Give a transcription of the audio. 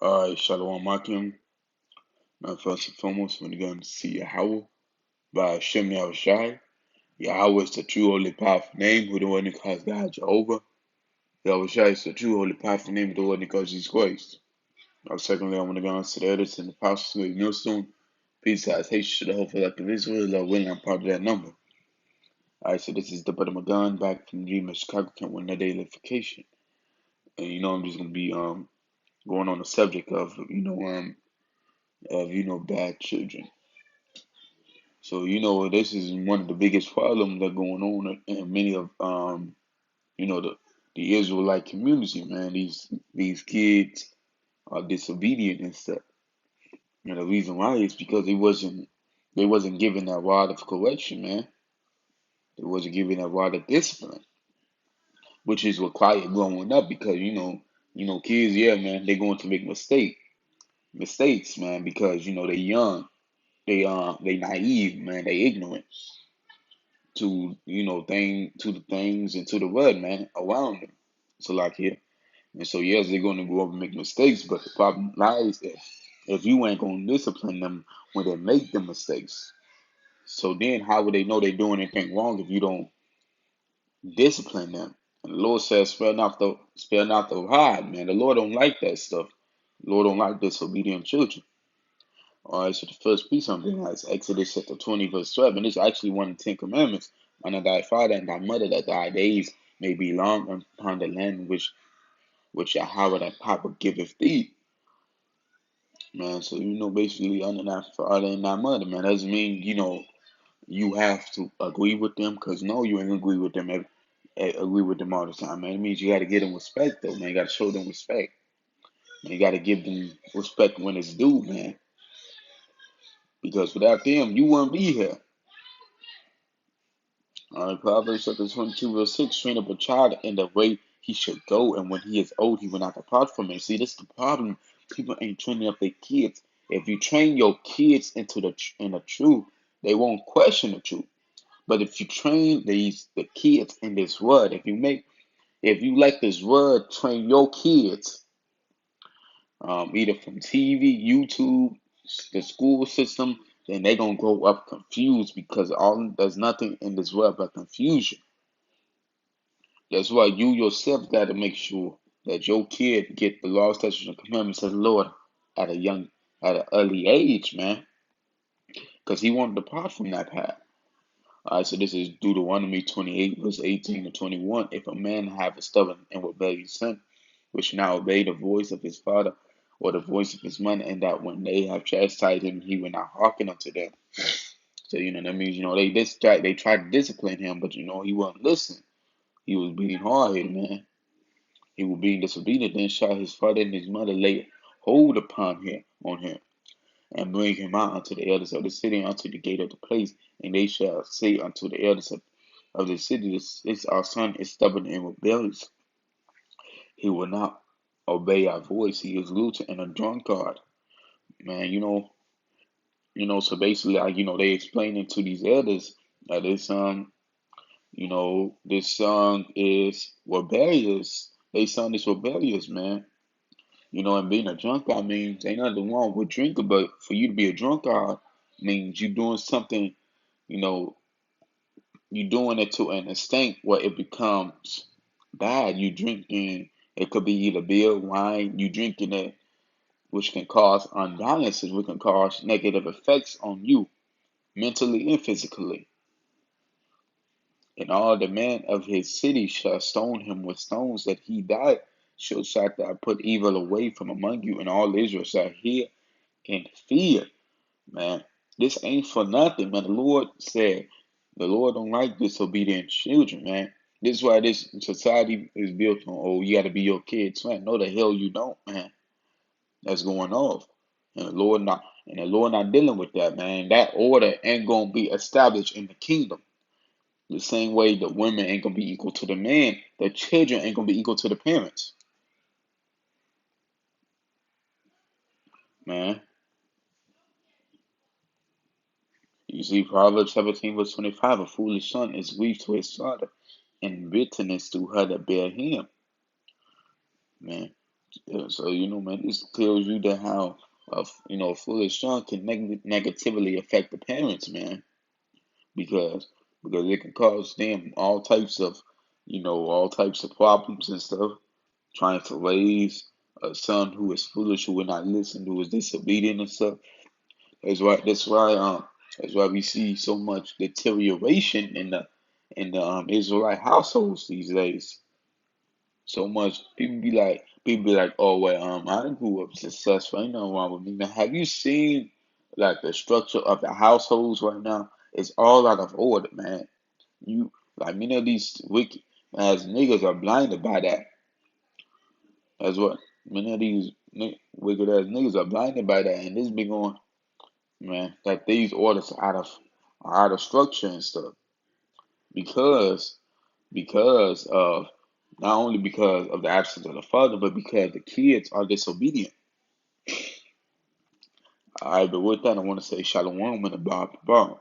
Shalom Akim. Now, first and foremost, we're going to see Yahweh by Hashem Yahushai. Yahweh is the true holy powerful name, who the one that calls God Jehovah. Yahushai is the true holy powerful name, of the one that calls Jesus Christ. Now, secondly, I want to go on to the editors and the apostles who ignore soon. Peace, guys. Hatred to the whole elect of Israel. Lord willing, I'm part of that number. Alright, so this is the Brother Magan back from the Dream of Chicago Camp One Day Edification. And I'm just gonna be going on the subject of bad children. So this is one of the biggest problems that going on in many of the Israelite community, man. These kids are disobedient and stuff. And the reason why is because they wasn't given that rod of correction, man. They wasn't given that rod of discipline, which is required growing up because kids, yeah, man, they're going to make mistakes, man, because they young, they naive, man, they ignorant to the things and to the word, man, around them. So like here. And so yes, they're gonna go up and make mistakes, but the problem lies if you ain't gonna discipline them when they make the mistakes. So then how would they know they're doing anything wrong if you don't discipline them? And the Lord says, spare not the rod, man. The Lord don't like that stuff. The Lord don't like disobedient children. All right, so the first piece I'm bringing out is Exodus chapter 20, verse 12. And this is actually one of the Ten Commandments. Honor thy father and thy mother, that thy days may be long upon the land which Yahweh thy papa giveth thee. Man, so basically honor thy father and thy mother, man. Doesn't mean, you have to agree with them, because no, you ain't gonna agree with them all the time, man. It means you gotta give them respect though, man. You gotta show them respect. And you gotta give them respect when it's due, man. Because without them, you wouldn't be here. All right, Proverbs chapter 22, verse 6, train up a child in the way he should go, and when he is old, he will not depart from it. See, this is the problem. People ain't training up their kids. If you train your kids in the truth, they won't question the truth. But if you train the kids in this word, if you let this word train your kids, either from TV, YouTube, the school system, then they're gonna grow up confused because there's nothing in this world but confusion. That's why you yourself got to make sure that your kid get the laws, statutes, and commandments of the Lord at an early age, man, because He won't depart from that path. All right, so this is Deuteronomy 28, verse 18 to 21. If a man have a stubborn and rebellious son, which now obey the voice of his father or the voice of his mother, and that when they have chastised him, he will not hearken unto them. So that means they tried to discipline him, but he wouldn't listen. He was being hard headed, man. He was being disobedient, then shall his father and his mother lay hold on him, and bring him out unto the elders of the city, unto the gate of the place, and they shall say unto the elders of the city, this our son is stubborn and rebellious. He will not obey our voice. He is lewd and a drunkard. Man, so basically, they explaining to these elders that this son is rebellious. Their son is rebellious, man. And being a drunkard means ain't nothing wrong with drinking, but for you to be a drunkard means you doing something, you know, you doing it to an extent where it becomes bad. You drinking, it could be either beer, wine, you drinking it, which can cause unbalances, which can cause negative effects on you, mentally and physically. And all the men of his city shall stone him with stones, that he die. Shalt thou put evil away from among you, and all Israel shall hear and fear. Man, this ain't for nothing, man. The Lord don't like disobedient children, man. This is why this society is built on, oh, you got to be your kids, man. No, the hell you don't, man. That's going off. And the Lord not dealing with that, man. That order ain't gonna be established in the kingdom. The same way the women ain't gonna be equal to the man, the children ain't gonna be equal to the parents. Man. You see, Proverbs 17, verse 25, a foolish son is grief to his father, and bitterness to her that bear him. Man. Yeah, so man, this tells you that how a foolish son can negatively affect the parents, man, because it can cause them all types of problems and stuff. Trying to raise a son who is foolish, who will not listen, who is disobedient and stuff. That's why we see so much deterioration in the Israelite households these days. So much people be like, oh well, I didn't grow up successful, ain't nothing wrong with me. Now, have you seen like the structure of the households right now? It's all out of order, man. You like many of these wicked as niggas are blinded by that. That's what many of these wicked ass niggas are blinded by that, and this be going, man, that these orders are out of structure and stuff because of not only because of the absence of the father, but because the kids are disobedient. All right, but with that, I want to say shalom and a bar.